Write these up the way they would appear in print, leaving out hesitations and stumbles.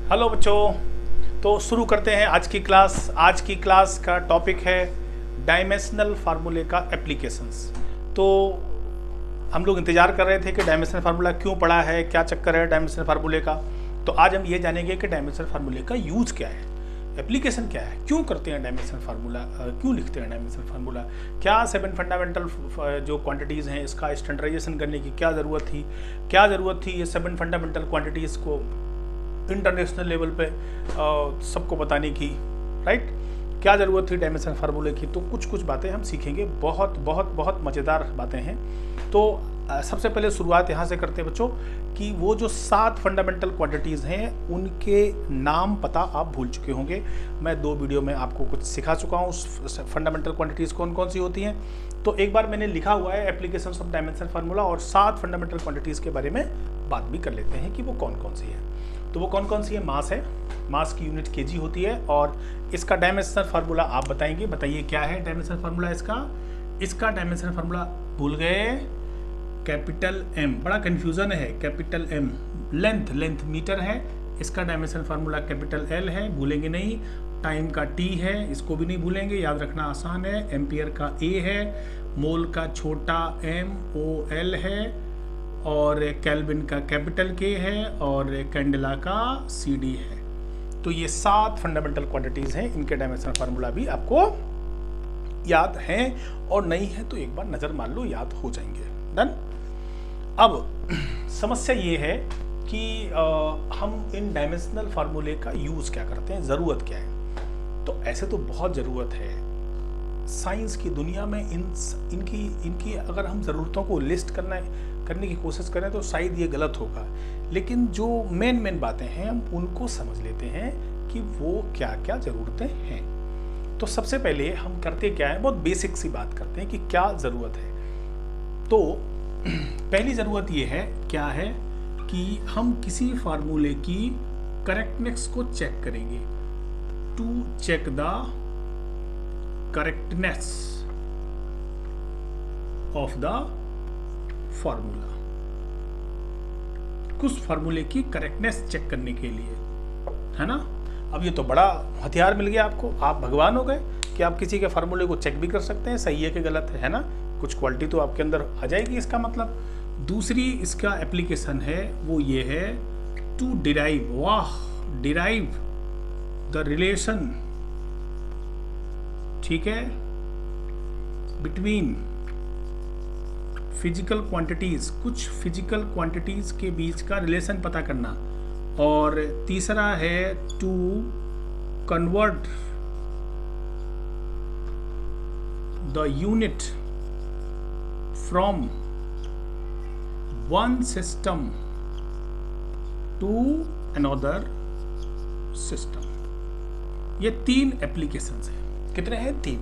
Hello बच्चों। तो शुरू करते हैं आज की क्लास। आज की क्लास का टॉपिक है डायमेंशनल फार्मूले का एप्लीकेशंस। तो हम लोग इंतजार कर रहे थे कि डायमेंशनल फार्मूला क्यों पढ़ा है, क्या चक्कर है डायमेंशनल फार्मूले का। तो आज हम ये जानेंगे कि डायमेंशनल फार्मूले का यूज़ क्या है, एप्लीकेशन क्या है, क्यों करते हैं डायमेंशनल फार्मूला, क्यों लिखते हैं डायमेंशनल फार्मूला, क्या 7 फंडामेंटल जो क्वांटिटीज़ हैं इसका स्टैंडर्डाइजेशन करने की क्या ज़रूरत थी ये 7 फंडामेंटल क्वांटिटीज़ को इंटरनेशनल लेवल पे सबको बताने की, राइट। क्या ज़रूरत थी डायमेंशनल फार्मूले की। तो कुछ बातें हम सीखेंगे, बहुत मज़ेदार बातें हैं। तो सबसे पहले शुरुआत यहाँ से करते हैं बच्चों कि वो जो 7 फंडामेंटल क्वांटिटीज़ हैं उनके नाम पता आप भूल चुके होंगे। मैं 2 वीडियो में आपको कुछ सिखा चुका हूँ फंडामेंटल क्वांटिटीज़ कौन कौन सी होती हैं। तो एक बार मैंने लिखा हुआ है एप्लीकेशंस ऑफ डायमेंशनल फार्मूला, और 7 फंडामेंटल क्वांटिटीज़ के बारे में बात भी कर लेते हैं कि वो कौन कौन सी है। तो वो कौन कौन सी है? मास है, मास की यूनिट केजी होती है, और इसका डायमेंशनल फार्मूला आप बताएंगे। बताइए क्या है डायमेंशनल फार्मूला इसका डायमेंशनल फार्मूला भूल गए? कैपिटल एम, बड़ा कन्फ्यूजन है। कैपिटल एम लेंथ मीटर है, इसका डायमेंशनल फार्मूला कैपिटल एल है, भूलेंगे नहीं। टाइम का टी है, इसको भी नहीं भूलेंगे, याद रखना आसान है। एम्पियर का ए है, मोल का छोटा एम ओ एल है, और केल्विन का कैपिटल के है, और कैंडेला का सी डी है। तो ये 7 फंडामेंटल क्वांटिटीज़ हैं, इनके डायमेंशनल फार्मूला भी आपको याद हैं, और नहीं है तो एक बार नज़र मार लो, याद हो जाएंगे। डन। अब समस्या ये है कि हम इन डायमेंशनल फार्मूले का यूज़ क्या करते हैं, ज़रूरत क्या है। तो ऐसे तो बहुत ज़रूरत है। साइंस की दुनिया में इनकी अगर हम ज़रूरतों को लिस्ट करने की कोशिश करें तो शायद ये गलत होगा, लेकिन जो मेन बातें हैं हम उनको समझ लेते हैं कि वो क्या क्या ज़रूरतें हैं। तो सबसे पहले हम करते क्या है, बहुत बेसिक सी बात करते हैं कि क्या ज़रूरत है। तो पहली ज़रूरत ये है, क्या है कि हम किसी फार्मूले की करेक्टनेस को चेक करेंगे। To check the correctness of the formula, कुछ फार्मूले की करेक्टनेस चेक करने के लिए, है ना। अब ये तो बड़ा हथियार मिल गया आपको, आप भगवान हो गए कि आप किसी के फार्मूले को चेक भी कर सकते हैं, सही है कि गलत है ना। कुछ क्वालिटी तो आपके अंदर आ जाएगी इसका मतलब। दूसरी इसका एप्लीकेशन है वो ये है to derive, derive the relation, ठीक है, बिटवीन फिजिकल क्वांटिटीज, कुछ फिजिकल क्वांटिटीज के बीच का रिलेशन पता करना। और तीसरा है to convert the unit from one system to another system. ये 3 एप्लीकेशंस हैं। कितने हैं? 3।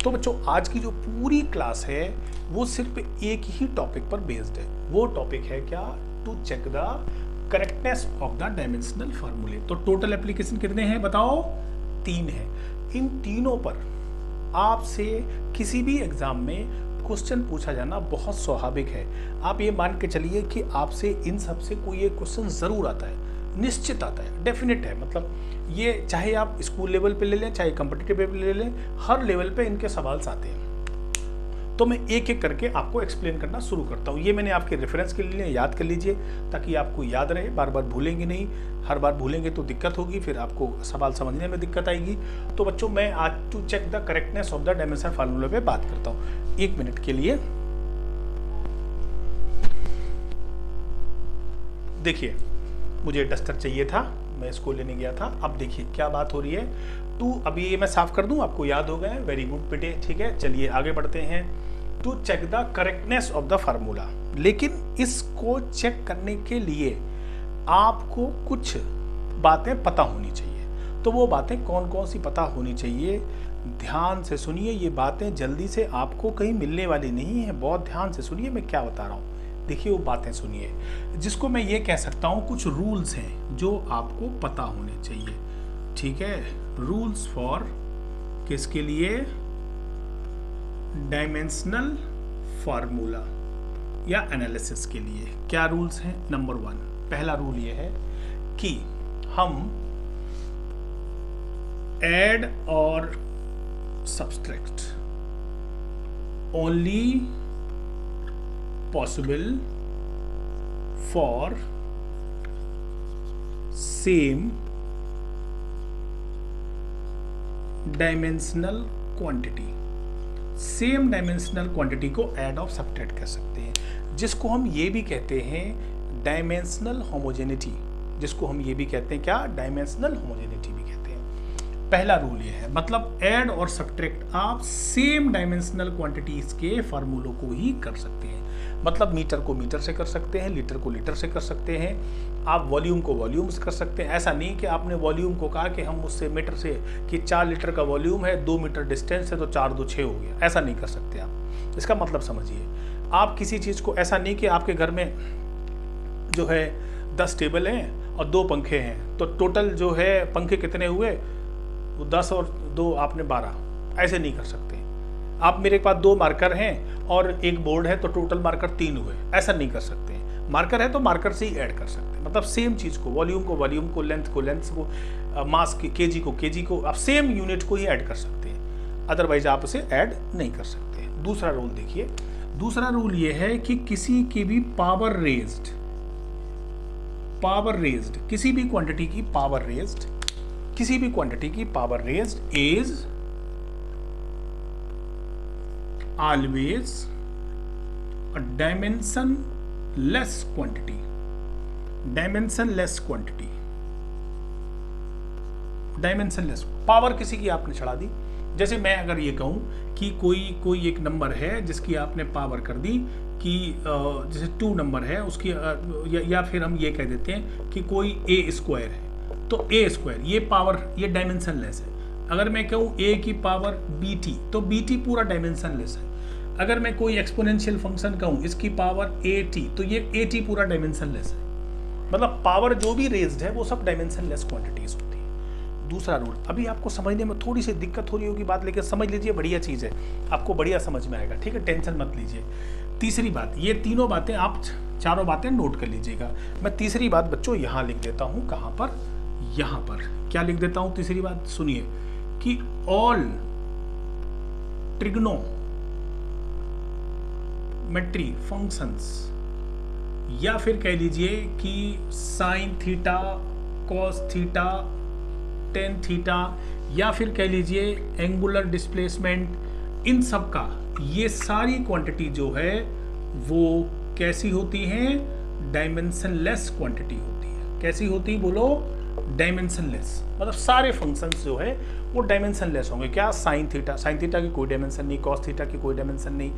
तो बच्चों आज की जो पूरी क्लास है वो सिर्फ एक ही टॉपिक पर बेस्ड है। वो टॉपिक है क्या? To check the correctness of the dimensional फार्मूले। तो टोटल एप्लीकेशन कितने हैं बताओ? 3 है। इन तीनों पर आपसे किसी भी एग्जाम में क्वेश्चन पूछा जाना बहुत स्वाभाविक है। आप ये मान के चलिए कि आपसे इन सब से कोई एक क्वेश्चन जरूर आता है, निश्चित आता है, डेफिनेट है। मतलब ये चाहे आप स्कूल लेवल पे ले लें, चाहे कॉम्पिटिटिव लेवल पे ले लें, हर लेवल पे इनके सवाल आते हैं। तो मैं एक एक करके आपको एक्सप्लेन करना शुरू करता हूँ। ये मैंने आपके रेफरेंस के लिए याद कर लीजिए ताकि आपको याद रहे, बार बार भूलेंगे नहीं। हर बार भूलेंगे तो दिक्कत होगी, फिर आपको सवाल समझने में दिक्कत आएगी। तो बच्चों मैं आज to check the correctness of the dimensional formula पे बात करता हूँ। 1 मिनट के लिए देखिए, मुझे डस्टर चाहिए था, मैं इसको लेने गया था। अब देखिए क्या बात हो रही है। अभी ये मैं साफ कर दूं, आपको याद हो गए, वेरी गुड बेटे, ठीक है। चलिए आगे बढ़ते हैं। To check the correctness of the formula, लेकिन इसको चेक करने के लिए आपको कुछ बातें पता होनी चाहिए। तो वो बातें कौन कौन सी पता होनी चाहिए? ध्यान से सुनिए, ये बातें जल्दी से आपको कहीं मिलने वाली नहीं है। बहुत ध्यान से सुनिए मैं क्या बता रहा हूँ। देखिए वो बातें सुनिए, जिसको मैं ये कह सकता हूँ कुछ रूल्स हैं जो आपको पता होने चाहिए, ठीक है। रूल्स फॉर किसके लिए? डायमेंशनल फार्मूला या एनालिसिस के लिए। क्या रूल्स हैं? नंबर 1, पहला रूल ये है कि हम ऐड और subtract only possible for same dimensional quantity. Same dimensional quantity को ऐड और सब्ट्रैक्ट कर सकते हैं, जिसको हम ये भी कहते हैं डायमेंशनल होमोजेनिटी, जिसको हम ये भी कहते हैं क्या, डायमेंशनल होमोजेनिटी भी कहते हैं। पहला रूल ये है, मतलब ऐड और सब्ट्रैक्ट आप सेम डायमेंशनल क्वांटिटीज के फार्मूलों को ही कर सकते हैं। मतलब मीटर को मीटर से कर सकते हैं, लीटर को लीटर से कर सकते हैं, आप वॉल्यूम को वॉल्यूम से कर सकते हैं। ऐसा नहीं कि आपने वॉल्यूम को कहा कि हम उससे मीटर से कि 4 लीटर का वॉल्यूम है, 2 मीटर डिस्टेंस है तो 4 2 6 हो गया, ऐसा नहीं कर सकते आप। इसका मतलब समझिए, आप किसी चीज़ को ऐसा नहीं कि आपके घर में जो है 10 टेबल हैं और 2 पंखे हैं, तो टोटल जो है पंखे कितने हुए, वो 10 और 2 आपने 12, ऐसे नहीं कर सकते। आप मेरे पास 2 मार्कर हैं और एक बोर्ड है तो टोटल मार्कर 3 हुए, ऐसा नहीं कर सकते। मार्कर है तो मार्कर से ही ऐड कर सकते हैं। मतलब सेम चीज़ को, वॉल्यूम को लेंथ को, मास केजी को आप सेम यूनिट को ही ऐड कर सकते हैं, अदरवाइज आप उसे ऐड नहीं कर सकते। दूसरा रूल देखिए, दूसरा रूल ये है कि किसी की भी पावर रेज्ड, किसी भी क्वांटिटी की power raised is always a dimensionless quantity। Dimensionless power किसी की आपने चढ़ा दी। जैसे मैं अगर ये कहूं कि कोई एक नंबर है जिसकी आपने पावर कर दी कि जैसे 2 नंबर है उसकी, या फिर हम ये कह देते हैं कि कोई a स्क्वायर है, तो a स्क्वायर ये पावर, ये डायमेंशनलेस है। अगर मैं कहूँ a की पावर bt, तो bt पूरा डायमेंशनलेस है। अगर मैं कोई एक्सपोनेंशियल फंक्शन कहूँ इसकी पावर at, तो ये at पूरा डायमेंशनलेस है। मतलब पावर जो भी रेज्ड है वो सब डायमेंशनलेस क्वांटिटीज होती है। दूसरा रूल, अभी आपको समझने में थोड़ी सी दिक्कत हो रही होगी बात, लेकिन समझ लीजिए बढ़िया चीज़ है, आपको बढ़िया समझ में आएगा, ठीक है, टेंशन मत लीजिए। तीसरी बात, ये तीनों बातें आप चारों बातें नोट कर लीजिएगा। मैं तीसरी बात बच्चों यहाँ लिख देता हूँ, कहाँ पर, यहाँ पर क्या लिख देता हूँ तीसरी बात, सुनिए कि ऑल ट्रिग्नोमेट्री फंक्शंस, या फिर कह लीजिए कि sine theta, cos theta, tan theta, या फिर कह लीजिए एंगुलर डिस्प्लेसमेंट, इन सब का ये सारी क्वांटिटी जो है वो कैसी होती हैं, डायमेंशनलेस क्वांटिटी होती है। कैसी होती, बोलो, डायमेंशनलेस। मतलब सारे फंक्शंस जो है वो डायमेंशनलेस होंगे। क्या, साइन थीटा की कोई डायमेंशन नहीं, कॉस थीटा की कोई डायमेंशन नहीं,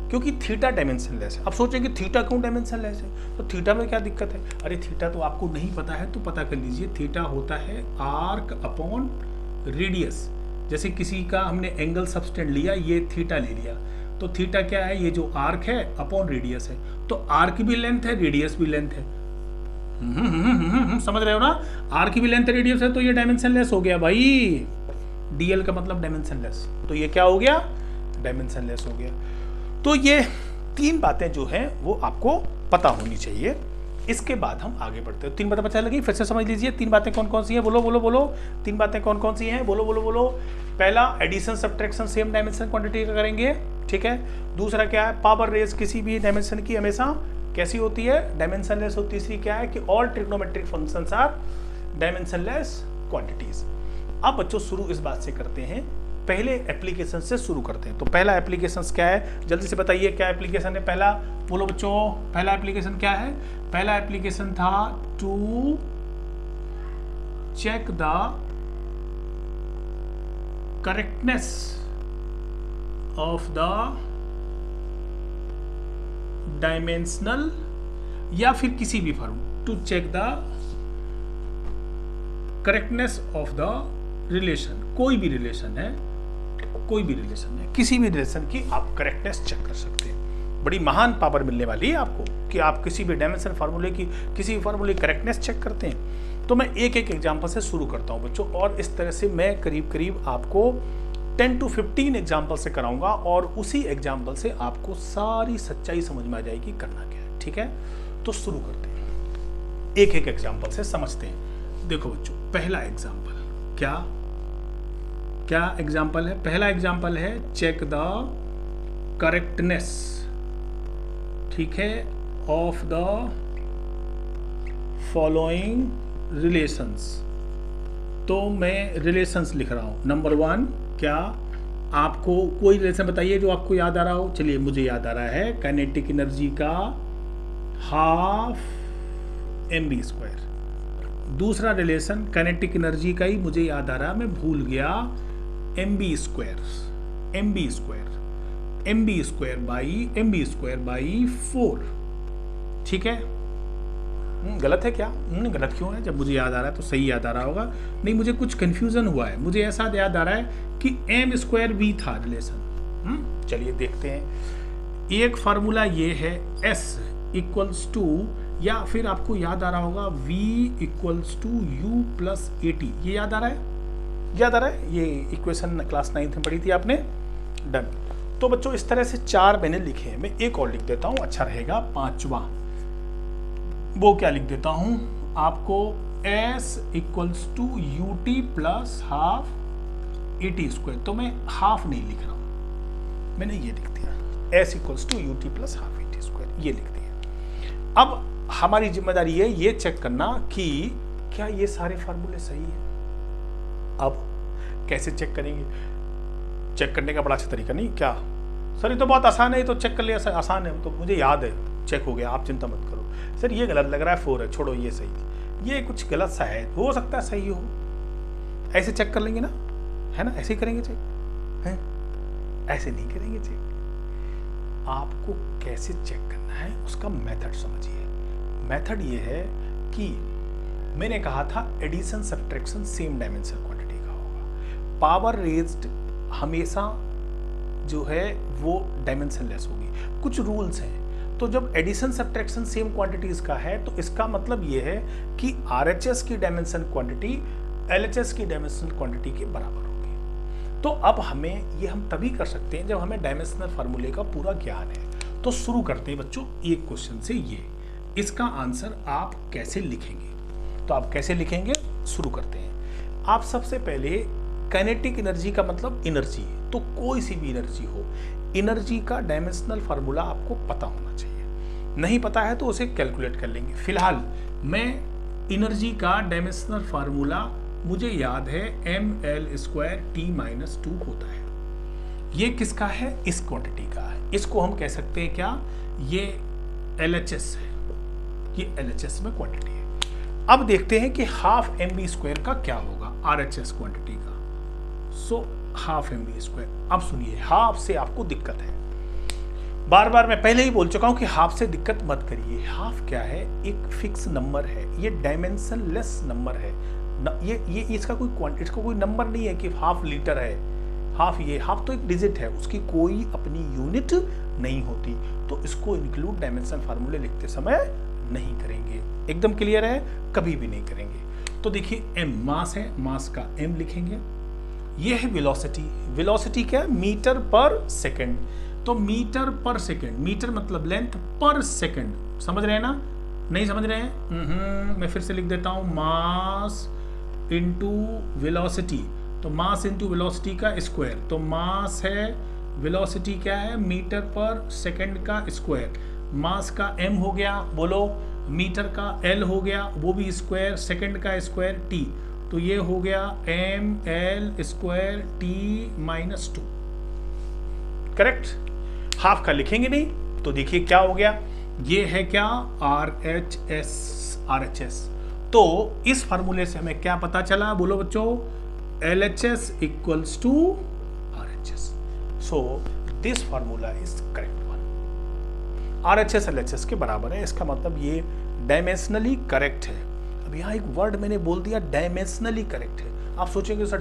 क्योंकि थीटा डायमेंशनलेस है। अब सोचेंगे थीटा क्यों डायमेंशनलेस है, तो थीटा में क्या दिक्कत है? अरे थीटा तो आपको नहीं पता है तो पता कर लीजिए, थीटा होता है आर्क अपॉन रेडियस। जैसे किसी का हमने एंगल सबटेंड लिया, ये थीटा ले लिया, तो थीटा क्या है, ये जो आर्क है अपॉन रेडियस है, तो आर्क भी लेंथ है, रेडियस भी लेंथ है। समझ रहे हो ना, आर्क की भी लेंथ रेडियस है तो ये डायमेंशनलेस हो गया भाई। डीएल का मतलब डायमेंशनलेस, तो ये क्या हो गया, डायमेंशनलेस हो गया। तो ये 3 बातें जो हैं वो आपको पता होनी चाहिए। इसके बाद हम आगे बढ़ते हैं। 3 बातें पता लगी, फिर से समझ लीजिए 3 बातें कौन कौन सी हैं, बोलो बोलो बोलो। 3 बातें कौन कौन सी हैं, बोलो बोलो बोलो। पहला, addition subtraction same dimension quantity का करेंगे, ठीक है। दूसरा क्या है, पावर रेज किसी भी डायमेंशन की हमेशा कैसी होती है, डायमेंशनलेस होती है। तीसरी क्या है कि all trigonometric functions are dimensionless quantities. अब बच्चों शुरू इस बात से करते हैं, पहले एप्लीकेशन से शुरू करते हैं। तो पहला एप्लीकेशन क्या है, जल्दी से बताइए क्या एप्लीकेशन है पहला, बोलो बच्चों। पहला एप्लीकेशन क्या है, पहला एप्लीकेशन था to check the correctness of the dimensional, या फिर किसी भी form, to check the correctness of the relation. कोई भी रिलेशन है, किसी भी रिलेशन की आप करेक्टनेस चेक कर सकते हैं। बड़ी महान पावर मिलने वाली है आपको कि आप किसी भी डायमेंशन फार्मूले की, किसी भी फार्मूले की करेक्टनेस चेक करते हैं। तो मैं एक एक एग्जांपल से शुरू करता हूं बच्चों, और इस तरह से मैं करीब करीब आपको 10 to 15 एग्जाम्पल से कराऊंगा, और उसी एग्जाम्पल से आपको सारी सच्चाई समझ में आ जाएगी करना क्या है, ठीक है। तो शुरू करते हैं, एक एक एग्जाम्पल से समझते हैं। देखो बच्चों, पहला एग्जाम्पल क्या एग्जाम्पल है? पहला एग्जाम्पल है चेक द करेक्टनेस, ठीक है, ऑफ द फॉलोइंग रिलेशंस। तो मैं रिलेशंस लिख रहा हूं। नंबर 1, क्या आपको कोई रिलेशन बताइए जो आपको याद आ रहा हो। चलिए, मुझे याद आ रहा है काइनेटिक एनर्जी का हाफ mv²। दूसरा रिलेशन काइनेटिक एनर्जी का ही मुझे याद आ रहा है, मैं भूल गया, mv² बाई 4। ठीक है, गलत है क्या? गलत क्यों है? जब मुझे याद आ रहा है तो सही याद आ रहा होगा। नहीं, मुझे कुछ कंफ्यूजन हुआ है। मुझे ऐसा याद आ रहा है कि m² था रिलेशन। चलिए देखते हैं। एक फार्मूला ये है S इक्वल्स टू, या फिर आपको याद आ रहा होगा V equals to U plus AT। ये याद आ रहा है? याद आ रहा है? ये इक्वेशन क्लास 9th में पढ़ी थी आपने। डन। तो बच्चों, इस तरह से 4 मैंने लिखे हैं। मैं एक और लिख देता हूं, अच्छा रहेगा। 5वां वो क्या लिख देता हूं आपको, S equals to UT plus half AT²। तो मैं हाफ नहीं लिख रहा हूं, मैंने ये लिख दिया, S equals to UT plus half AT², ये लिख दिया। अब हमारी जिम्मेदारी है ये चेक करना कि क्या ये सारे फार्मूले सही है। अब कैसे चेक करेंगे? चेक करने का बड़ा अच्छा तरीका नहीं क्या? सर ये तो बहुत आसान है, ये तो चेक कर लिया। सर आसान है, तो मुझे याद है, चेक हो गया, आप चिंता मत करो। सर ये गलत लग रहा है, 4 है, छोड़ो ये सही है। ये कुछ गलत सा है, हो सकता है सही हो। ऐसे चेक कर लेंगे ना, है ना? ऐसे ही करेंगे चेक, है? ऐसे नहीं करेंगे चेक। आपको कैसे चेक करना है उसका मेथड समझिए। मेथड ये है कि मैंने कहा था addition subtraction same dimension quantity का होगा। पावर रेज्ड हमेशा जो है वो डायमेंशन लेस होगी। कुछ रूल्स हैं। तो जब एडिशन सब्ट्रैक्शन सेम क्वांटिटीज का है तो इसका मतलब ये है कि RHS की डायमेंशन क्वांटिटी LHS की डायमेंशन क्वांटिटी के बराबर होगी। तो अब हमें ये हम तभी कर सकते हैं जब हमें डायमेंशनल फार्मूले का पूरा ज्ञान है। तो शुरू करते हैं बच्चों एक क्वेश्चन से। ये इसका आंसर आप कैसे लिखेंगे? तो आप कैसे लिखेंगे, शुरू करते हैं। आप सबसे पहले, काइनेटिक एनर्जी का मतलब एनर्जी, तो कोई सी भी एनर्जी हो, एनर्जी का डायमेंशनल फार्मूला आपको पता होना चाहिए। नहीं पता है तो उसे कैलकुलेट कर लेंगे। फिलहाल मैं एनर्जी का डायमेंशनल फार्मूला मुझे याद है ml²T-2 होता है। ये किसका है? इस क्वांटिटी का है। इसको हम कह सकते हैं क्या? ये LHS है, ये LHS में क्वांटिटी है। अब देखते हैं कि हाफ mv² का क्या होगा RHS क्वांटिटी का। So half mv²। अब सुनिए, हाफ से आपको दिक्कत है। बार बार मैं पहले ही बोल चुका हूं कि हाफ से दिक्कत मत करिए। हाफ क्या है? एक फिक्स नंबर है, ये डायमेंशन लेस नंबर है। ये इसका कोई नंबर नहीं है कि हाफ लीटर है। हाफ तो एक डिजिट है, उसकी कोई अपनी यूनिट नहीं होती। तो इसको इंक्लूड डायमेंशन फार्मूले लिखते समय नहीं करेंगे। एकदम क्लियर है? कभी भी नहीं करेंगे। तो देखिए, m मास है, मास का m लिखेंगे। ये है वेलोसिटी। वेलोसिटी क्या है? मीटर पर सेकंड। तो मीटर पर सेकंड, मीटर मतलब लेंथ, पर सेकंड। समझ रहे हैं ना? नहीं समझ रहे हैं? मैं फिर से लिख देता हूं, मास इंटू वेलोसिटी। तो मास इंटू वेलोसिटी का स्क्वायर। तो मास है, वेलोसिटी क्या है? मीटर पर सेकंड का स्क्वायर। मास का m हो गया, बोलो। मीटर का l हो गया, वो भी स्क्वायर, सेकंड का स्क्वायर t। तो ये हो गया ml²T-2। करेक्ट? हाफ का लिखेंगे नहीं, तो देखिए क्या हो गया, ये है क्या? RHS। तो इस फार्मूले से हमें क्या पता चला, बोलो बच्चों? LHS equals to RHS। So this formula is correct one. RHS LHS के बराबर है, इसका मतलब ये डायमेंशनली करेक्ट है। अब यहाँ एक वर्ड मैंने बोल दिया, डायमेंशनली करेक्ट है। आप सोचेंगे सर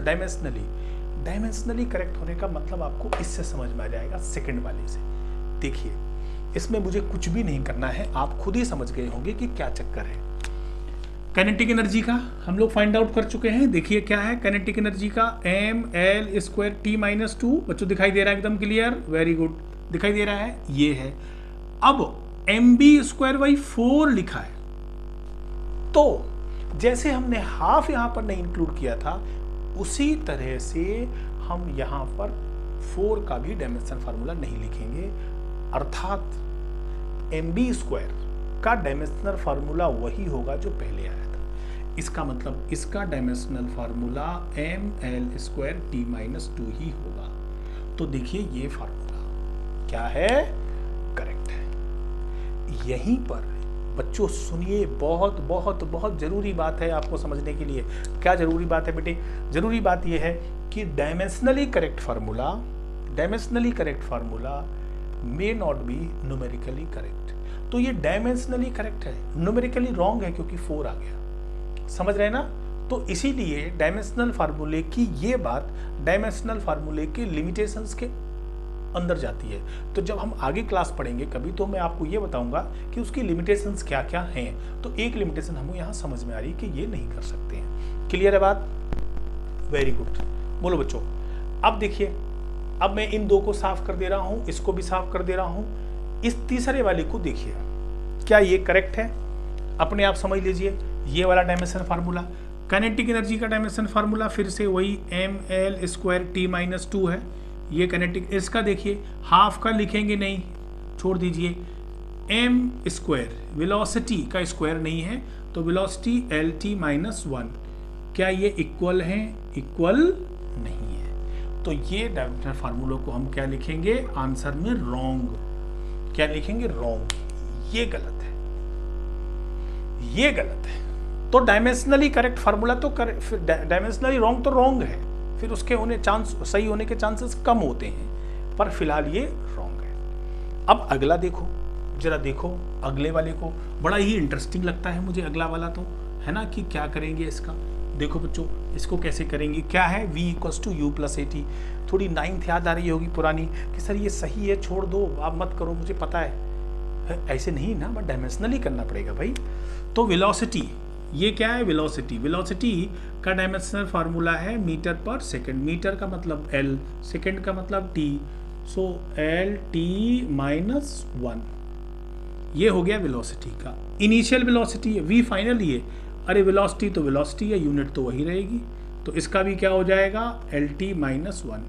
डायमेंशनली करेक्ट होने का मतलब आपको इससे समझ में आ जाएगा, सेकंड वाले से। देखिए, इसमें मुझे कुछ भी नहीं करना है, आप खुद ही समझ गए होंगे कि क्या चक्कर है। काइनेटिक एनर्जी का हम लोग फाइंड आउट कर चुके हैं। देखिए क्या है काइनेटिक एनर्जी का, ml²T-2। बच्चों दिखाई दे रहा है? एकदम क्लियर, वेरी गुड, दिखाई दे रहा है। ये है। अब mv²/4 लिखा है। तो जैसे हमने हाफ यहाँ पर नहीं इंक्लूड किया था, उसी तरह से हम यहाँ पर 4 का भी डायमेंशनल फार्मूला नहीं लिखेंगे, अर्थात mb² का डायमेंशनल फार्मूला वही होगा जो पहले आया था। इसका मतलब इसका डायमेंशनल फार्मूला ml²t-2 ही होगा। तो देखिए ये फार्मूला क्या है, करेक्ट है। यहीं पर बच्चों सुनिए, बहुत बहुत बहुत जरूरी बात है आपको समझने के लिए। क्या जरूरी बात है बेटे? जरूरी बात यह है कि dimensionally correct formula may not be numerically correct. तो ये डायमेंशनली करेक्ट है, न्यूमेरिकली रॉन्ग है क्योंकि 4 आ गया। समझ रहे हैं ना? तो इसीलिए डायमेंशनल फार्मूले की ये बात डायमेंशनल फार्मूले के लिमिटेशंस के अंदर जाती है। तो जब हम आगे क्लास पढ़ेंगे कभी, तो मैं आपको ये बताऊंगा कि उसकी लिमिटेशंस क्या क्या हैं। तो एक लिमिटेशन हमें यहाँ समझ में आ रही है कि ये नहीं कर सकते हैं। क्लियर है बात? Very good. बोलो बच्चों। अब देखिए, अब मैं इन 2 को साफ कर दे रहा हूँ, इसको भी साफ कर दे रहा हूँ। इस तीसरे वाले को देखिए, क्या ये करेक्ट है? अपने आप समझ लीजिए। ये वाला डायमेंशन फार्मूला, काइनेटिक एनर्जी का डायमेंशन फार्मूला फिर से वही ml²t-2 है। ये काइनेटिक, इसका देखिए हाफ का लिखेंगे नहीं, छोड़ दीजिए। m² वेलोसिटी का स्क्वायर नहीं है, तो वेलोसिटी lt-1। क्या ये इक्वल है? इक्वल नहीं है। तो ये डायमेंशनल फार्मूला को हम क्या लिखेंगे? आंसर में रॉन्ग। क्या लिखेंगे? रॉन्ग। ये गलत है, ये गलत है। तो डायमेंशनली करेक्ट फार्मूला तो फिर डायमेंशनली रॉन्ग तो रॉन्ग है, फिर उसके होने चांस, सही होने के चांसेस कम होते हैं, पर फिलहाल ये रॉन्ग है। अब अगला देखो, जरा देखो अगले वाले को। बड़ा ही इंटरेस्टिंग लगता है मुझे अगला वाला, तो है ना, कि क्या करेंगे इसका। देखो बच्चों, इसको कैसे करेंगे? क्या है? v = u+at। थोड़ी 9th याद आ रही होगी पुरानी कि सर ये सही है, छोड़ दो, आप मत करो, मुझे पता है। ऐसे नहीं ना, बट डायमेंशनली करना पड़ेगा भाई। तो वेलोसिटी, ये क्या है? वेलोसिटी का डायमेंशनल फार्मूला है मीटर/सेकंड। मीटर का मतलब l, सेकंड का मतलब t, सो lt-1। ये हो गया वेलोसिटी का। इनिशियल वेलोसिटी है, v फाइनल ही है। अरे वेलोसिटी तो वेलोसिटी है, यूनिट तो वही रहेगी, तो इसका भी क्या हो जाएगा? lt-1।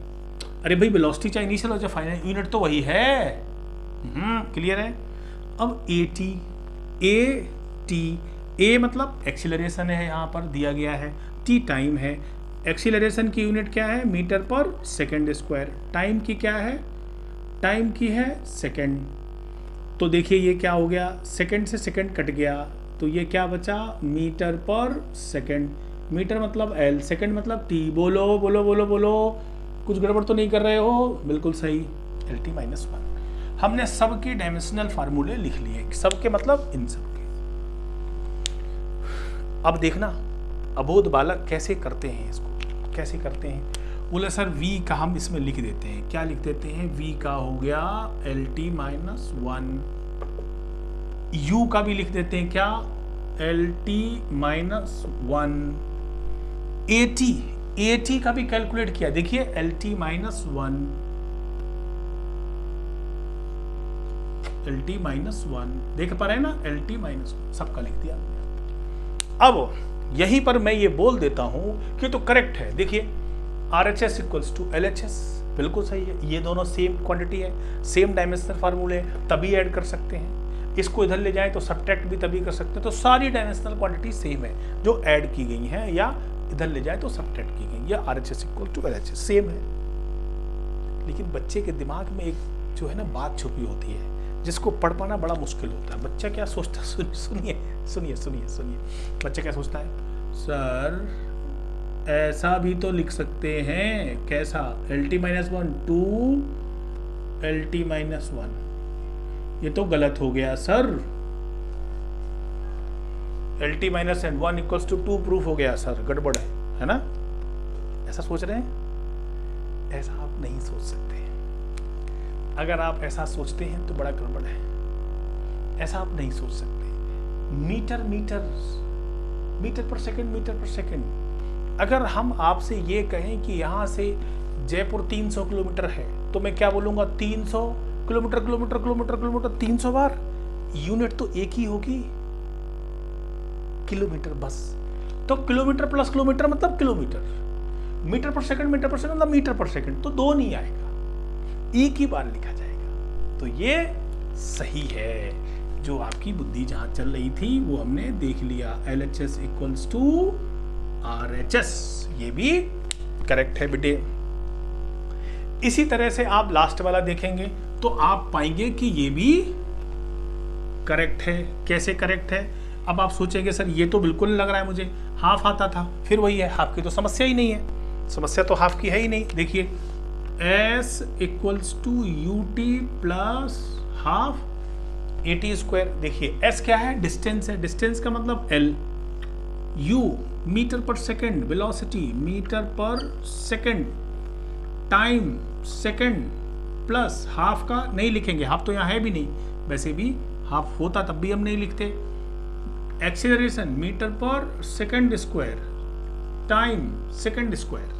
अरे भाई वेलोसिटी चाहे इनिशियल हो चाहे फाइनल, यूनिट तो वही है। क्लियर है? अब at a मतलब एक्सीलरेशन है, यहाँ पर दिया गया है। t टाइम है। एक्सीलरेशन की यूनिट क्या है? मीटर/सेकंड²। टाइम की क्या है? टाइम की है सेकंड। तो देखिए ये क्या हो गया? सेकंड से सेकंड कट गया, तो ये क्या बचा? मीटर/सेकंड। मीटर मतलब l, सेकंड मतलब t। बोलो बोलो बोलो बोलो, कुछ गड़बड़ तो नहीं कर रहे हो? बिल्कुल सही, lt-1। हमने सबके डायमेंशनल फार्मूले लिख लिए, सबके मतलब इन सब के। अब देखना अबोध बालक कैसे करते हैं इसको, कैसे करते हैं। बोले सर v का हम इसमें लिख देते हैं। क्या लिख देते हैं? v का हो गया lt-1। u का भी लिख देते हैं, क्या? lt-1। at का भी कैलकुलेट किया, देखिए lt-1। lt-1 देख पा रहे हैं ना? lt-1 सबका लिख दिया। अब यहीं पर मैं ये बोल देता हूं कि तो करेक्ट है। देखिए RHS = LHS, बिल्कुल सही है। ये दोनों सेम क्वांटिटी है, सेम डायमेंशनल फार्मूले, तभी ऐड कर सकते हैं। इसको इधर ले जाएं तो सब्ट्रैक्ट भी तभी कर सकते हैं। तो सारी डायमेंशनल क्वांटिटी सेम है जो ऐड की गई हैं, या इधर ले जाए तो सब्ट्रैक्ट की गई, या RHS = LHS सेम है। लेकिन बच्चे के दिमाग में एक जो है ना बात छुपी होती है, जिसको पढ़ पाना बड़ा मुश्किल होता है। बच्चा क्या सोचता है? सुनिए सुनिए सुनिए सुनिए, बच्चा क्या सोचता है? सर ऐसा भी तो लिख सकते हैं। कैसा? lt-1 2 lt-1। ये तो गलत हो गया सर, lt-1 = 2 प्रूफ हो गया सर, गड़बड़ है ना? ऐसा सोच रहे हैं? ऐसा आप नहीं सोच सकते। अगर आप ऐसा सोचते हैं तो बड़ा गड़बड़ है। ऐसा आप नहीं सोच सकते। मीटर/सेकंड। अगर हम आपसे ये कहें कि यहाँ से जयपुर 300 किलोमीटर है, तो मैं क्या बोलूँगा? 300 किलोमीटर 300 बार। यूनिट तो एक ही होगी, किलोमीटर बस। तो किलोमीटर प्लस किलोमीटर मतलब किलोमीटर, मीटर पर सेकंड मतलब मीटर पर सेकंड, तो 2 नहीं आएगा, ई की बार लिखा जाएगा। तो ये सही है, जो आपकी बुद्धि जहां चल रही थी वो हमने देख लिया। LHS इक्वल्स टू RHS, ये भी करेक्ट है बेटे। इसी तरह से आप लास्ट वाला देखेंगे तो आप पाएंगे कि ये भी करेक्ट है। कैसे करेक्ट है? अब आप सोचेंगे सर ये तो बिल्कुल लग रहा है मुझे, हाफ आता था, फिर वही है, हाफ की तो समस्या ही नहीं है, समस्या तो हाफ की है ही नहीं। देखिए S equals to UT plus half AT square. देखिए S क्या है? डिस्टेंस है, डिस्टेंस का मतलब L, U मीटर पर सेकेंड, वेलोसिटी मीटर पर second, time second, plus half का नहीं लिखेंगे, हाफ तो यहाँ है भी नहीं, वैसे भी हाफ होता तब भी हम नहीं लिखते। एक्सीलरेशन मीटर पर second square, time second square,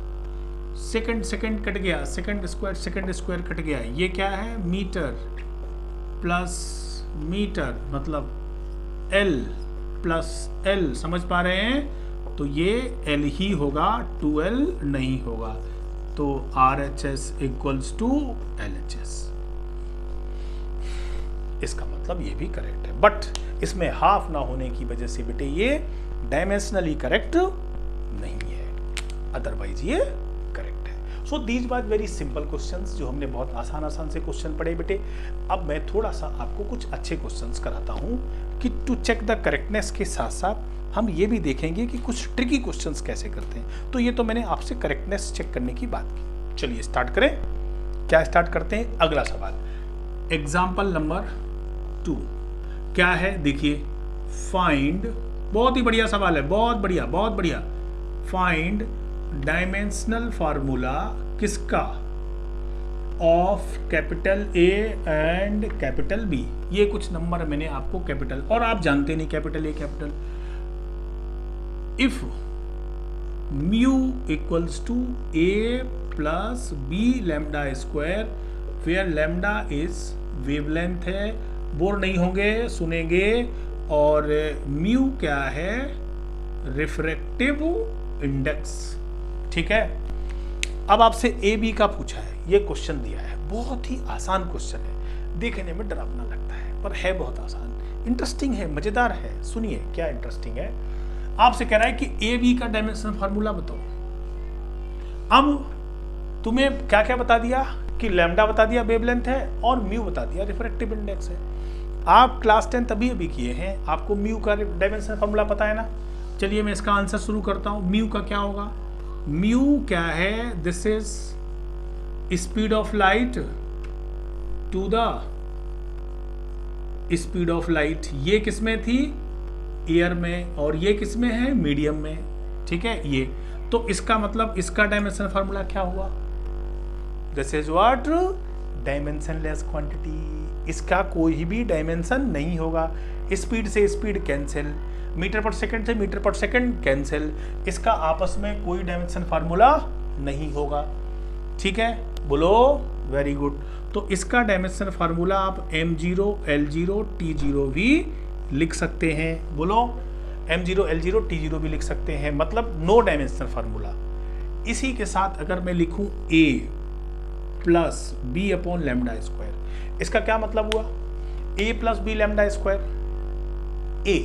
second cut गया, सेकेंड स्क्वायर कट गया, ये क्या है? मीटर प्लस मीटर मतलब L प्लस L, समझ पा रहे हैं? तो ये L ही होगा, 2L नहीं होगा। तो RHS इक्वल्स टू LHS, इसका मतलब ये भी करेक्ट है, बट इसमें हाफ ना होने की वजह से बेटे ये डायमेंशनली करेक्ट नहीं है, अदरवाइज ये करेक्ट है। So these was very simple questions, जो हमने बहुत आसान से क्वेश्चन पढ़े बेटे। अब मैं थोड़ा सा आपको कुछ अच्छे क्वेश्चंस कराता हूँ कि टू चेक द करेक्टनेस के साथ साथ हम ये भी देखेंगे कि कुछ ट्रिकी क्वेश्चंस कैसे करते हैं। तो ये तो मैंने आपसे करेक्टनेस चेक करने की बात की। चलिए स्टार्ट करें। क्या स्टार्ट करते हैं? अगला सवाल, एग्जाम्पल नंबर 2 क्या है? देखिए फाइंड, बहुत ही बढ़िया सवाल है, बहुत बढ़िया। फाइंड डायमेंशनल फार्मूला किसका? Of capital A and capital B। ये कुछ नंबर मैंने आपको कैपिटल, और आप जानते नहीं capital A capital. If mu equals to A plus B lambda square, where lambda is wavelength है, बोर नहीं होंगे, सुनेंगे। और म्यू क्या है? Refractive index. ठीक है, अब आपसे AB का पूछा है, ये क्वेश्चन दिया है, बहुत ही आसान क्वेश्चन है, देखने में डरावना लगता है पर है बहुत आसान, इंटरेस्टिंग है, मजेदार है। सुनिए क्या इंटरेस्टिंग है। आपसे कह रहा है कि AB का डायमेंशनल फार्मूला बताओ। अब तुम्हें क्या क्या बता दिया कि लैम्डा बता दिया वेवलेंथ है, और म्यू बता दिया रिफ्रैक्टिव इंडेक्स है। आप क्लास 10 तभी अभी किए हैं, आपको म्यू का डायमेंशनल फार्मूला पता है ना। चलिए मैं इसका आंसर शुरू करता हूं। म्यू का क्या होगा? म्यू क्या है? This is speed of light to the speed of light. ये किसमें थी? एयर में, और ये किसमें है? मीडियम में। ठीक है, ये तो इसका मतलब इसका डायमेंशनल फार्मूला क्या हुआ? This is what? Dimensionless quantity. इसका कोई भी डायमेंशन नहीं होगा। स्पीड से स्पीड कैंसिल, मीटर पर सेकंड से मीटर पर सेकंड कैंसिल, इसका आपस में कोई डायमेंशन फार्मूला नहीं होगा। ठीक है, बोलो वेरी गुड। तो इसका डायमेंशन फार्मूला आप M0 L0 T0 भी लिख सकते हैं। बोलो M0 L0 T0 भी लिख सकते हैं, मतलब नो डायमेंशनल फार्मूला। इसी के साथ अगर मैं लिखूं A plus B upon lambda square, इसका क्या मतलब हुआ? A plus B lambda square A।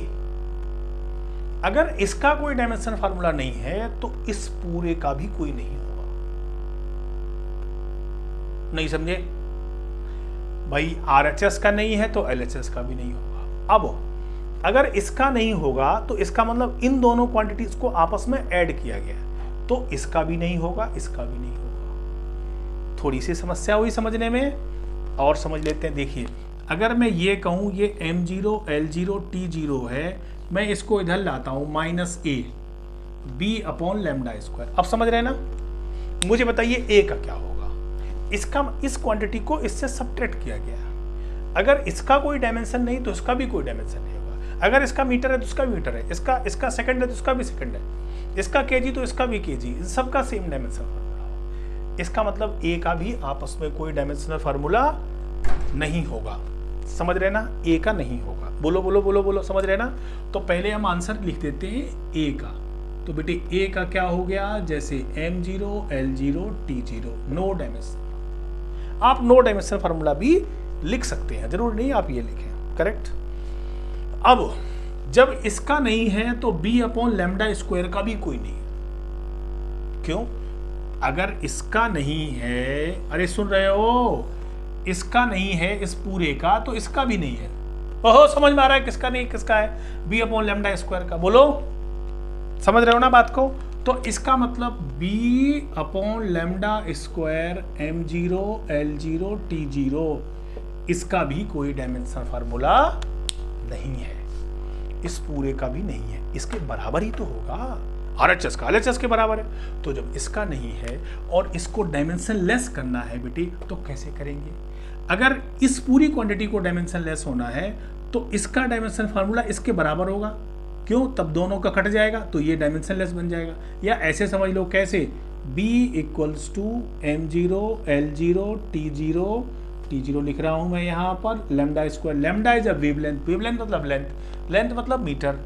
अगर इसका कोई डायमेंशन फार्मूला नहीं है तो इस पूरे का भी कोई नहीं होगा। नहीं समझे भाई? RHS का नहीं है तो LHS का भी नहीं होगा। अब अगर इसका नहीं होगा तो इसका मतलब इन दोनों क्वांटिटीज को आपस में ऐड किया गया है, तो इसका भी नहीं होगा, इसका भी नहीं होगा। थोड़ी सी समस्या हुई समझने में, और समझ लेते हैं। देखिए अगर मैं ये कहूं ये M0 L0 T0 है, मैं इसको इधर लाता हूं minus A B upon lambda square. अब समझ रहे हैं ना? मुझे बताइए A का क्या होगा? इसका इस क्वांटिटी को इससे सबट्रैक्ट किया गया। अगर इसका कोई डायमेंशन नहीं तो इसका भी कोई डायमेंशन नहीं होगा। अगर इसका मीटर है तो इसका मीटर है, इसका सेकंड है तो इसका भी सेकंड है, इसका केजी तो इसका भी केजी, इन सबका सेम डायमेंशन फार्मूला हो। इसका मतलब A का भी आपस में कोई डायमेंशनल फार्मूला नहीं होगा। समझ रहे ना? A का नहीं होगा। बोलो बोलो बोलो बोलो, समझ रहे ना? तो पहले हम आंसर लिख देते हैं A का। तो बेटे ए का क्या हो गया, जैसे m0 l0 t0, no dimension. आप नो डायमेंशनल फार्मूला भी लिख सकते हैं, जरूर नहीं आप ये लिखें, करेक्ट। अब जब इसका नहीं है तो b अपॉन लैम्डा स्क्वायर का भी कोई नहीं। क्यों? अगर इसका नहीं है, अरे सुन रहे हो, इसका नहीं है इस पूरे का, तो इसका भी नहीं है। ओहो, समझ में आ रहा है किसका नहीं किसका है, b अपॉन लैम्डा स्क्वायर का। बोलो, समझ रहे हो ना बात को? तो इसका मतलब b upon lambda square m0 l0 t0, इसका भी कोई डायमेंशनल फार्मूला नहीं है, इस पूरे का भी नहीं है, इसके बराबर ही तो होगा। RHS का LHS के बराबर है। तो जब इसका नहीं है और इसको डायमेंशन लेस करना है बेटी, तो कैसे करेंगे? अगर इस पूरी क्वांटिटी को डायमेंशन लेस होना है तो इसका डायमेंशन फार्मूला इसके बराबर होगा। क्यों? तब दोनों का कट जाएगा तो ये डायमेंशन लेस बन जाएगा। या ऐसे समझ लो, कैसे? b equals to m0 l0 t0 लिख रहा हूं मैं यहां पर, lambda square, lambda is a wavelength, wavelength मतलब लेंथ, लेंथ मतलब मीटर।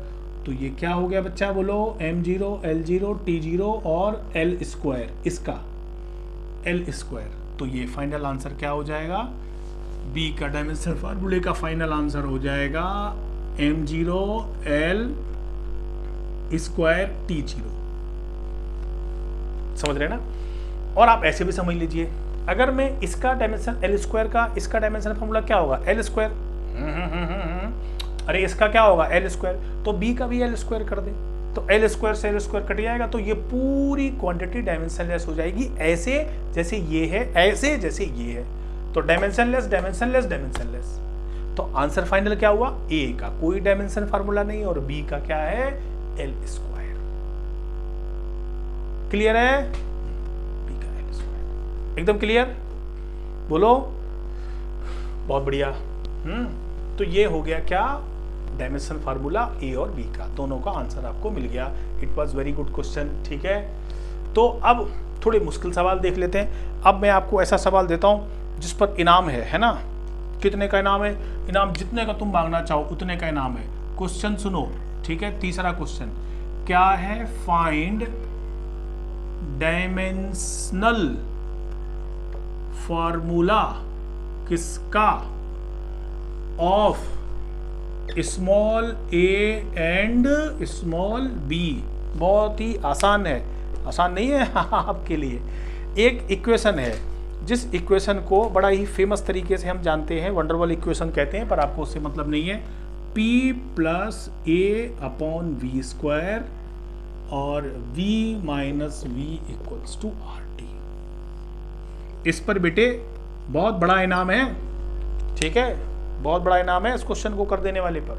तो ये क्या हो गया बच्चा, बोलो? m0 l0 t0 और l स्क्वायर, इसका l स्क्वायर। तो ये फाइनल आंसर क्या हो जाएगा? b का डायमेंशन फार्मूले का फाइनल आंसर हो जाएगा m0 l स्क्वायर t0। समझ रहे ना? और आप ऐसे भी समझ लीजिए, अगर मैं इसका डायमेंशन l स्क्वायर का, इसका डायमेंशन फार्मूला क्या होगा? l square. अरे इसका क्या होगा? l square. तो b का भी l स्क्वायर कर दे, तो l स्क्वायर से l स्क्वायर कट जाएगा, तो ये पूरी क्वांटिटी डायमेंशन लेस हो जाएगी, ऐसे जैसे ये है, ऐसे जैसे ये है। तो dimension less, dimension less, dimension less. तो आंसर फाइनल क्या हुआ? a का कोई डायमेंशन फार्मूला नहीं और b का क्या है? l square. क्लियर है? b का l स्क्वायर एकदम क्लियर? बोलो, बहुत बढ़िया। तो ये हो गया क्या? डायमेंशनल फार्मूला ए और बी का, दोनों का आंसर आपको मिल गया। It was very good question, ठीक है। तो अब थोड़े मुश्किल सवाल देख लेते हैं। अब मैं आपको ऐसा सवाल देता हूं जिस पर इनाम है ना? कितने का इनाम है? इनाम जितने का तुम मांगना चाहो उतने का इनाम है। क्वेश्चन सुनो, ठीक है। तीसरा क्वेश्चन क्या है? फाइंड डायमेंशनल फार्मूला किसका of small a and small b। बहुत ही आसान है, आसान नहीं है आपके लिए। एक इक्वेशन है, जिस इक्वेशन को बड़ा ही फेमस तरीके से हम जानते हैं, वंडरवॉल इक्वेशन कहते हैं, पर आपको उससे मतलब नहीं है। p plus a upon v square और v minus v equals to RT। इस पर बेटे बहुत बड़ा इनाम है, ठीक है, बहुत बड़ा इनाम है इस क्वेश्चन को कर देने वाले पर।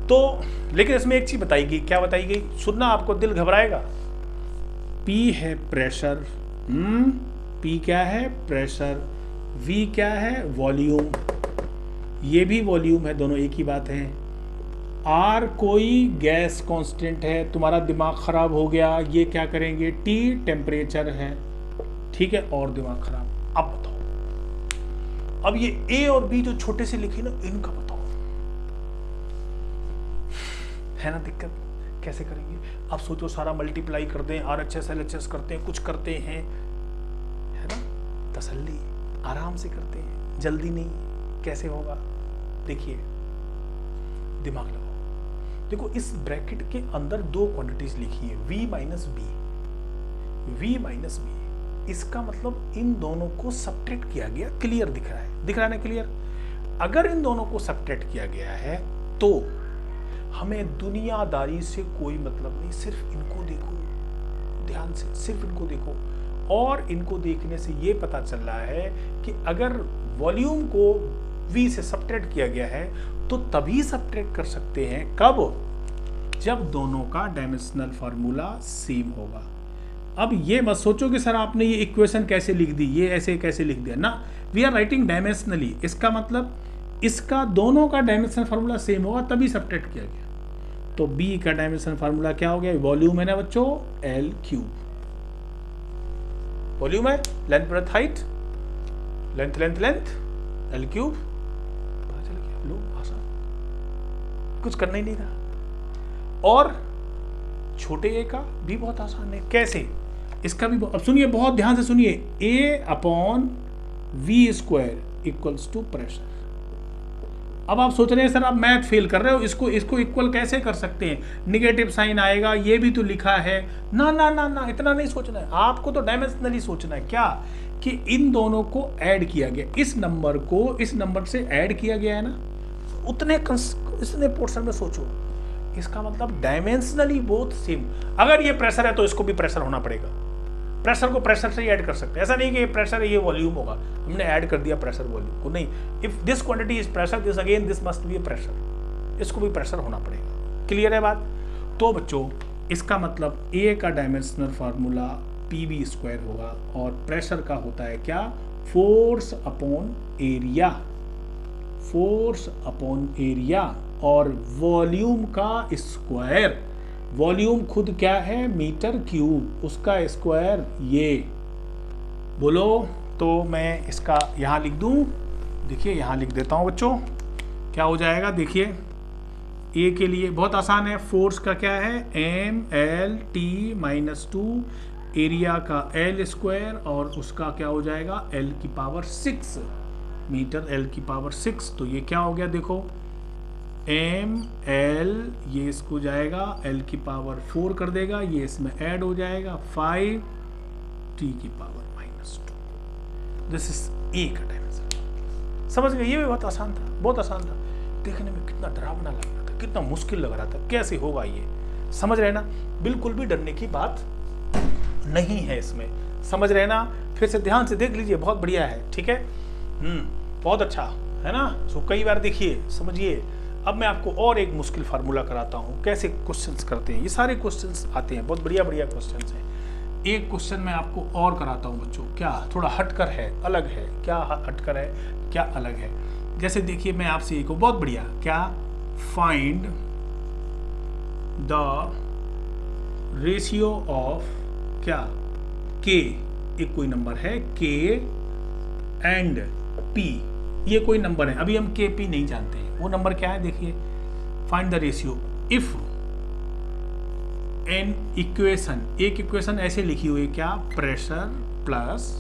तो लेकिन इसमें एक चीज बताई गई, क्या बताई गई? सुनना, आपको दिल घबराएगा। P है प्रेशर, P क्या है? प्रेशर। V क्या है? वॉल्यूम। ये भी वॉल्यूम है, दोनों एक ही बात है। R कोई गैस कांस्टेंट है, तुम्हारा दिमाग खराब हो गया, ये क्या करेंगे? T टेम्परेचर है, ठीक है, और दिमाग खराब। अब बताओ, अब ये A और B जो छोटे से लिखे ना, इनका बताओ, है ना दिक्कत? कैसे करेंगे? अब सोचो, सारा मल्टीप्लाई कर दें, RHS LHS करते हैं, कुछ करते हैं, है ना? तसल्ली, आराम से करते हैं, जल्दी नहीं। कैसे होगा? देखिए, दिमाग लगाओ। देखो, इस ब्रैकेट के अंदर दो क्वांटिटीज लिखी है, V minus B, V minus B। इसका मतलब इन दोनों को सब्ट्रैक्ट किया गया। क्लियर दिख रहा है? दिख रहा है ना क्लियर? अगर इन दोनों को सब्ट्रैक्ट किया गया है तो हमें दुनियादारी से कोई मतलब नहीं, सिर्फ इनको देखो ध्यान से, सिर्फ इनको देखो। और इनको देखने से ये पता चल रहा है कि अगर वॉल्यूम को V से सब्ट्रैक्ट किया गया है तो तभी सब्ट्रैक्ट कर सकते हैं, कब? जब दोनों का डायमेंशनल फार्मूला सेम होगा। अब ये मत सोचो कि सर आपने ये इक्वेशन कैसे लिख दी, ये ऐसे कैसे लिख दिया ना। वी आर राइटिंग डायमेंशनली, इसका मतलब इसका दोनों का डायमेंशनल फार्मूला सेम होगा तभी सब्ट्रैक्ट किया गया। तो B का डायमेंशनल फार्मूला क्या हो गया? वॉल्यूम है ना बच्चों, L क्यूब। वॉल्यूम है, length breadth height, length length length, L cube. पता चल गया? लो, आसान, कुछ करना ही नहीं था। और छोटे ए का भी बहुत आसान है। कैसे? इसका भी अब सुनिए, बहुत ध्यान से सुनिए, A upon V square equals to pressure. अब आप सोच रहे हैं सर आप मैथ फेल कर रहे हो, इसको इक्वल कैसे कर सकते हैं, निगेटिव साइन आएगा, ये भी तो लिखा है। ना ना ना ना, इतना नहीं सोचना है आपको, तो डायमेंशनली सोचना है। क्या कि इन दोनों को ऐड किया गया, इस नंबर को इस नंबर से ऐड किया गया है ना, इतने पोर्शन में सोचो। इसका मतलब डायमेंशनली बोथ सेम। अगर ये प्रेशर है तो इसको भी प्रेशर होना पड़ेगा, प्रेशर को प्रेशर से ही ऐड कर सकते हैं। ऐसा नहीं कि ये प्रेशर है ये वॉल्यूम होगा, हमने ऐड कर दिया प्रेशर वॉल्यूम को, नहीं। If this quantity is pressure, this again this must be A pressure, इसको भी प्रेशर होना पड़ेगा। क्लियर है बात? तो बच्चों इसका मतलब ए का डायमेंशनल फार्मूला पी स्क्वायर होगा और प्रेशर का होता है क्या, force upon area, force upon area, और वॉल्यूम का स्क्वायर, वॉल्यूम खुद क्या है, मीटर क्यूब, उसका स्क्वायर ये। बोलो तो मैं इसका यहाँ लिख दूँ, देखिए यहाँ लिख देता हूँ बच्चों, क्या हो जाएगा देखिए। ए के लिए बहुत आसान है, फोर्स का क्या है, M L T minus 2, area का एल स्क्वायर और उसका क्या हो जाएगा, एल की पावर 6 मीटर, एल की पावर 6। तो ये क्या हो गया देखो, एम एल, ये इसको जाएगा एल की पावर 4 कर देगा, ये इसमें ऐड हो जाएगा 5 टी की पावर -2। दिस इज ए का डायमेंशन। समझ गए? ये भी बहुत आसान था, बहुत आसान था। देखने में कितना डरावना लग रहा था, कितना मुश्किल लग रहा था, कैसे होगा ये, समझ रहे ना? बिल्कुल भी डरने की बात नहीं है इसमें, समझ रहे ना? फिर से ध्यान से देख लीजिए, बहुत बढ़िया है, ठीक है। बहुत अच्छा है ना। सो कई बार देखिए, समझिए। अब मैं आपको और एक मुश्किल फार्मूला कराता हूँ, कैसे क्वेश्चंस करते हैं। ये सारे क्वेश्चंस आते हैं, बहुत बढ़िया बढ़िया क्वेश्चंस हैं। एक क्वेश्चन मैं आपको और कराता हूँ बच्चों, क्या थोड़ा हटकर है, अलग है। क्या हटकर है, क्या अलग है? जैसे देखिए मैं आपसे एक बहुत बढ़िया, क्या, फाइंड द रेशियो ऑफ क्या, के, एक कोई नंबर है के एंड पी, ये कोई नंबर है, अभी हम के पी नहीं जानते हैं, वो नंबर क्या है देखिए। Find the ratio if an equation, एक इक्वेशन ऐसे लिखी हुई है क्या, प्रेशर प्लस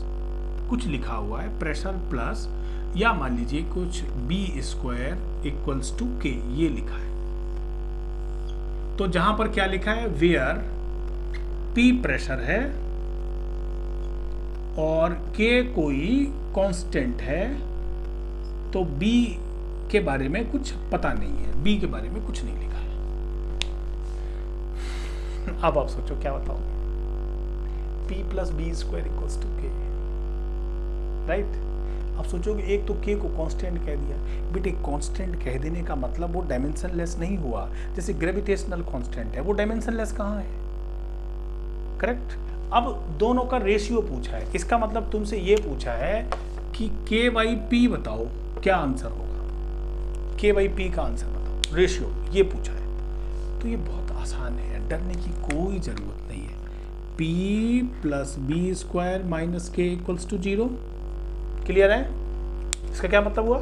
कुछ लिखा हुआ है, प्रेशर प्लस, या मान लीजिए कुछ बी स्क्वायर इक्वल्स टू के, ये लिखा है। तो जहां पर क्या लिखा है, वेयर पी प्रेशर है और के कोई कांस्टेंट है, तो बी के बारे में कुछ पता नहीं है, बी के बारे में कुछ नहीं लिखा है। अब आप सोचो क्या बताओगे, P plus B square equals to K, right. आप सोचोगे एक तो के को कांस्टेंट कह दिया, बेटे कांस्टेंट कह देने का मतलब वो डायमेंशनलेस नहीं हुआ। जैसे ग्रेविटेशनल कांस्टेंट है, वो डायमेंशनलेस कहाँ है, करेक्ट। अब दोनों का रेशियो पूछा है, इसका मतलब तुमसे ये पूछा है कि के बाई पी बताओ क्या आंसर होगा, के बाई पी का आंसर बताओ, रेशियो ये पूछा है। तो ये बहुत आसान है, डरने की कोई जरूरत नहीं है। P plus B square minus K equals to 0, clear है? इसका क्या मतलब हुआ,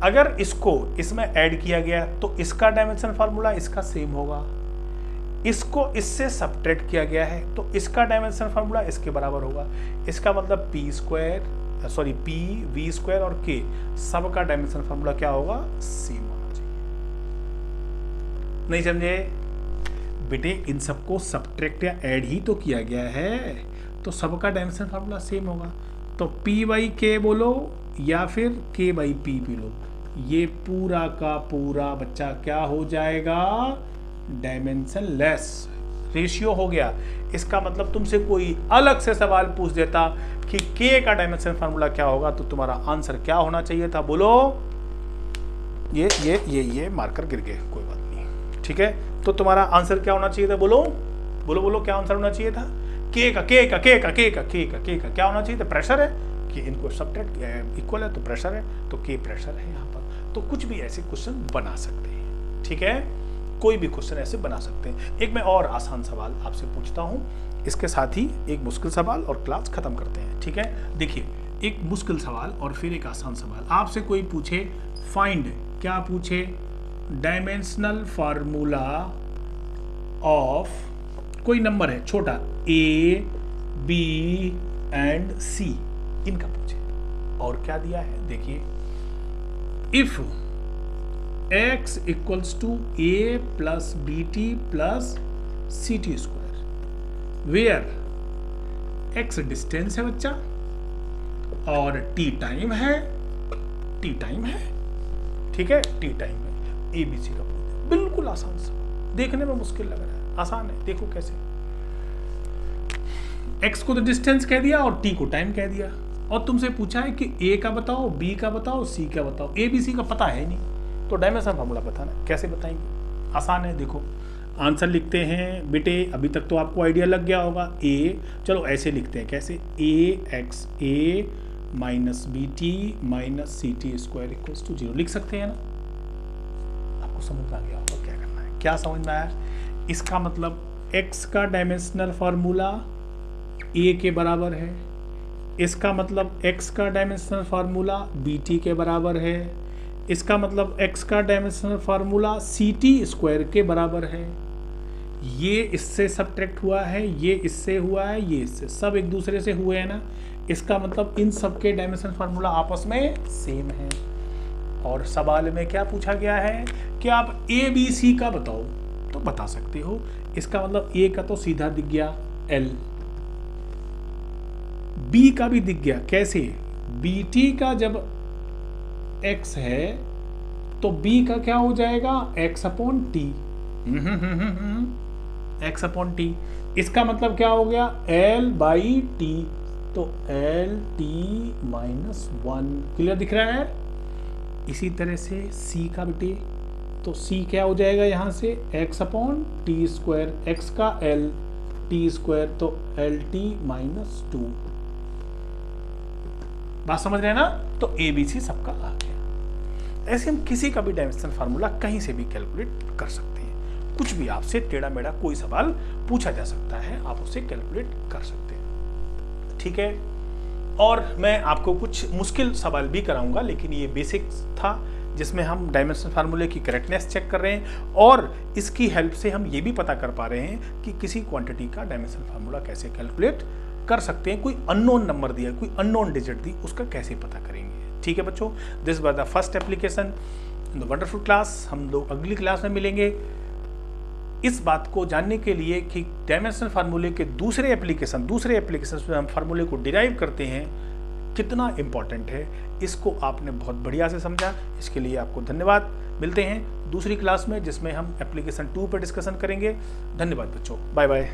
अगर इसको इसमें ऐड किया गया तो इसका डायमेंशन फार्मूला इसका सेम होगा, इसको इससे सब्ट्रैक्ट किया गया है तो इसका डायमेंशन फार्मूला इसके बराबर होगा। इसका मतलब P square, sorry P V square और के सब का डायमेंशन फार्मूला क्या होगा, सेम होना चाहिए। नहीं समझे बेटे, इन सबको सब्ट्रैक्ट या ऐड ही तो किया गया है, तो सबका डायमेंशन फार्मूला सेम होगा। तो पी बाई के बोलो या फिर के बाई पी पी लो, ये पूरा का पूरा बच्चा क्या हो जाएगा, डायमेंशन लेस रेशियो हो गया। इसका मतलब तुमसे कोई अलग से सवाल पूछ देता कि के का डायमेंशन फार्मूला क्या होगा, तो तुम्हारा आंसर क्या होना चाहिए था, बोलो। ये मार्कर गिर गए, कोई बात नहीं, ठीक है। तो तुम्हारा आंसर क्या होना चाहिए था, बोलो बोलो बोलो, क्या आंसर होना चाहिए था, के का क्या होना चाहिए था, प्रेशर है कि इनको सब्ट्रैक्ट इक्वल है तो प्रेशर है, तो के प्रेशर है यहाँ पर। तो कुछ भी ऐसे क्वेश्चन बना सकते हैं, ठीक है, कोई भी क्वेश्चन ऐसे बना सकते हैं। एक मैं और आसान सवाल आपसे पूछता हूँ, इसके साथ ही एक मुश्किल सवाल और क्लास खत्म करते हैं, ठीक है। देखिए, एक मुश्किल सवाल और फिर एक आसान सवाल। आपसे कोई पूछे फाइंड, क्या पूछे, डायमेंशनल फार्मूला ऑफ कोई नंबर है छोटा A, B एंड C, इनका पूछे। और क्या दिया है देखिए, if x equals to a plus B T plus C T square, where x distance है बच्चा और t टाइम है, ठीक है, t टाइम है, ए बी सी का पूछे। बिल्कुल आसान सा, देखने में मुश्किल लग रहा है, आसान है। देखो कैसे, x को तो डिस्टेंस कह दिया और t को टाइम कह दिया, और तुमसे पूछा है कि a का बताओ, b का बताओ, c का बताओ। a b c का पता है नहीं, तो डायमेंशन फार्मूला बताना, कैसे बताएंगे? आसान है। देखो आंसर लिखते हैं बेटे, अभी तक तो आपको आइडिया लग गया होगा। a, चलो ऐसे लिखते हैं, कैसे, a minus B T minus C T square equals to 0 लिख सकते हैं ना। आपको समझ में आ गया होगा क्या करना है। क्या समझ में आया? इसका मतलब x का डायमेंशनल फार्मूला a के बराबर है, इसका मतलब x का डायमेंशनल फार्मूला बी टी के बराबर है, इसका मतलब x का dimensional formula C T square के बराबर है। ये इससे सब्ट्रैक्ट हुआ है, ये इससे हुआ है, ये इससे, सब एक दूसरे से हुए हैं ना। इसका मतलब इन सब के डायमेंशनल फार्मूला आपस में सेम है। और सवाल में क्या पूछा गया है कि आप ए बी सी का बताओ, तो बता सकते हो। इसका मतलब ए का तो सीधा दिख गया एल, बी का भी दिख गया, कैसे, बी टी का जब x है तो b का क्या हो जाएगा, x upon T, x upon T. इसका मतलब क्या हो गया, l बाई टी, तो l t माइनस 1। क्लियर दिख रहा है? इसी तरह से c का बेटे, तो c क्या हो जाएगा यहाँ से, x upon T square, x का l t स्क्वायर, तो l t माइनस 2। बात समझ रहे हैं ना? तो ए बी सी सबका आ गया। ऐसे हम किसी का भी डायमेंशनल फार्मूला कहीं से भी कैलकुलेट कर सकते हैं। कुछ भी आपसे टेढ़ा मेढ़ा कोई सवाल पूछा जा सकता है, आप उसे कैलकुलेट कर सकते हैं, ठीक है। और मैं आपको कुछ मुश्किल सवाल भी कराऊंगा, लेकिन ये बेसिक था जिसमें हम डायमेंशनल फार्मूले की करेक्टनेस चेक कर रहे हैं और इसकी हेल्प से हम ये भी पता कर पा रहे हैं कि किसी क्वांटिटी का डायमेंशनल फार्मूला कैसे कैलकुलेट कर सकते हैं। कोई अननोन नंबर दिया, कोई अननोन डिजिट दी, उसका कैसे पता करेंगे, ठीक है बच्चों। This was the first application in the wonderful class. हम लोग अगली क्लास में मिलेंगे इस बात को जानने के लिए कि डायमेंशनल फार्मूले के दूसरे एप्लीकेशन में हम फार्मूले को डिराइव करते हैं, कितना इंपॉर्टेंट है, इसको आपने बहुत बढ़िया से समझा। इसके लिए आपको धन्यवाद। मिलते हैं दूसरी क्लास में जिसमें हम एप्लीकेशन 2 पर डिस्कशन करेंगे। धन्यवाद बच्चों, बाय बाय।